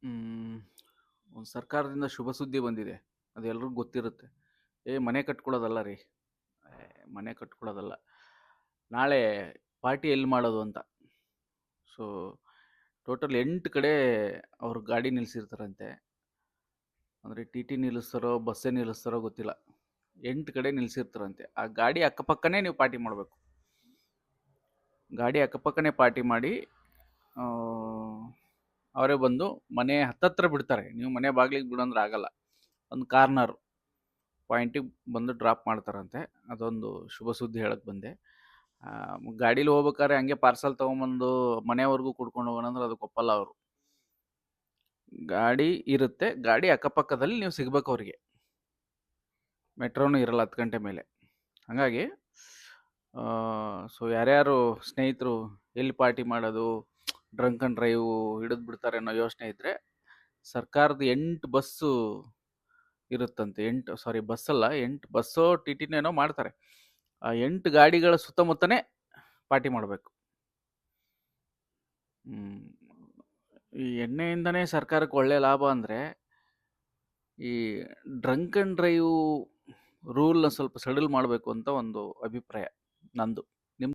ಹ್ಮ್. ಒಂದು ಸರ್ಕಾರದಿಂದ ಶುಭ ಸುದ್ದಿ ಬಂದಿದೆ. ಅದು ಎಲ್ರಿಗೂ ಗೊತ್ತಿರುತ್ತೆ. ಮನೆ ಕಟ್ಕೊಳ್ಳೋದಲ್ಲ ರೀ. ಮನೆ ಕಟ್ಕೊಳ್ಳೋದಲ್ಲ. ನಾಳೆ ಪಾರ್ಟಿ ಎಲ್ಲಿ ಮಾಡೋದು ಅಂತ. ಸೊ ಟೋಟಲ್ 8 ಕಡೆ ಅವ್ರು ಗಾಡಿ ನಿಲ್ಸಿರ್ತಾರಂತೆ. ಅಂದರೆ ಟಿ ಟಿ ನಿಲ್ಲಿಸ್ತಾರೋ ಬಸ್ಸೇ ನಿಲ್ಲಿಸ್ತಾರೋ ಗೊತ್ತಿಲ್ಲ. 8 ಕಡೆ ನಿಲ್ಸಿರ್ತಾರಂತೆ. ಆ ಗಾಡಿ ಅಕ್ಕಪಕ್ಕನೇ ನೀವು ಪಾರ್ಟಿ ಮಾಡಬೇಕು. ಗಾಡಿ ಅಕ್ಕಪಕ್ಕನೇ ಪಾರ್ಟಿ ಮಾಡಿ ಆ, ಅವರೇ ಬಂದು ಮನೆ ಹತ್ತತ್ರ ಬಿಡ್ತಾರೆ. ನೀವು ಮನೆ ಬಾಗಿಲಿಗೆ ಬಿಡೋಂದ್ರೆ ಆಗಲ್ಲ. ಒಂದು ಕಾರ್ನರ್ ಪಾಯಿಂಟಿಗೆ ಬಂದು ಡ್ರಾಪ್ ಮಾಡ್ತಾರಂತೆ. ಅದೊಂದು ಶುಭ ಸುದ್ದಿ ಹೇಳಕ್ ಬಂದೆ. ಗಾಡೀಲಿ ಹೋಗ್ಬೇಕಾದ್ರೆ ಹಂಗೆ ಪಾರ್ಸಲ್ ತೊಗೊಂಬಂದು ಮನೆವರೆಗೂ ಕುಡ್ಕೊಂಡು ಹೋಗೋಣ ಅಂದ್ರೆ ಅದಕ್ಕೆ ಒಪ್ಪಲ್ಲ ಅವರು. ಗಾಡಿ ಇರುತ್ತೆ, ಗಾಡಿ ಅಕ್ಕಪಕ್ಕದಲ್ಲಿ ನೀವು ಸಿಗ್ಬೇಕು ಅವ್ರಿಗೆ. ಮೆಟ್ರೋನು ಇರಲ್ಲ 10 ಗಂಟೆ ಮೇಲೆ. ಹಾಗಾಗಿ ಸೊ ಯಾರ್ಯಾರು ಸ್ನೇಹಿತರು ಎಲ್ಲಿ ಪಾರ್ಟಿ ಮಾಡೋದು, ಡ್ರಂಕ್ ಅಂಡ್ ಡ್ರೈವ್ ಹಿಡಿದು ಬಿಡ್ತಾರೆ ಅನ್ನೋ ಯೋಚನೆ ಇದ್ರೆ, ಸರ್ಕಾರದ 8 ಬಸ್ಸು ಇರುತ್ತಂತೆ. 8 ಬಸ್ ಅಲ್ಲ, 8 ಬಸ್ಸೋ ಟಿ ಟಿನೇನೋ ಮಾಡ್ತಾರೆ. ಆ 8 ಗಾಡಿಗಳ ಸುತ್ತಮುತ್ತನೇ ಪಾರ್ಟಿ ಮಾಡಬೇಕು. ಈ ಎಣ್ಣೆಯಿಂದನೇ ಸರ್ಕಾರಕ್ಕೆ ಒಳ್ಳೆ ಲಾಭ ಅಂದರೆ, ಈ ಡ್ರಂಕ್ ಅಂಡ್ ಡ್ರೈವ್ ರೂಲ್ನ ಸ್ವಲ್ಪ ಸಡಿಲ್ ಮಾಡಬೇಕು ಅಂತ ಒಂದು ಅಭಿಪ್ರಾಯ ನಂದು.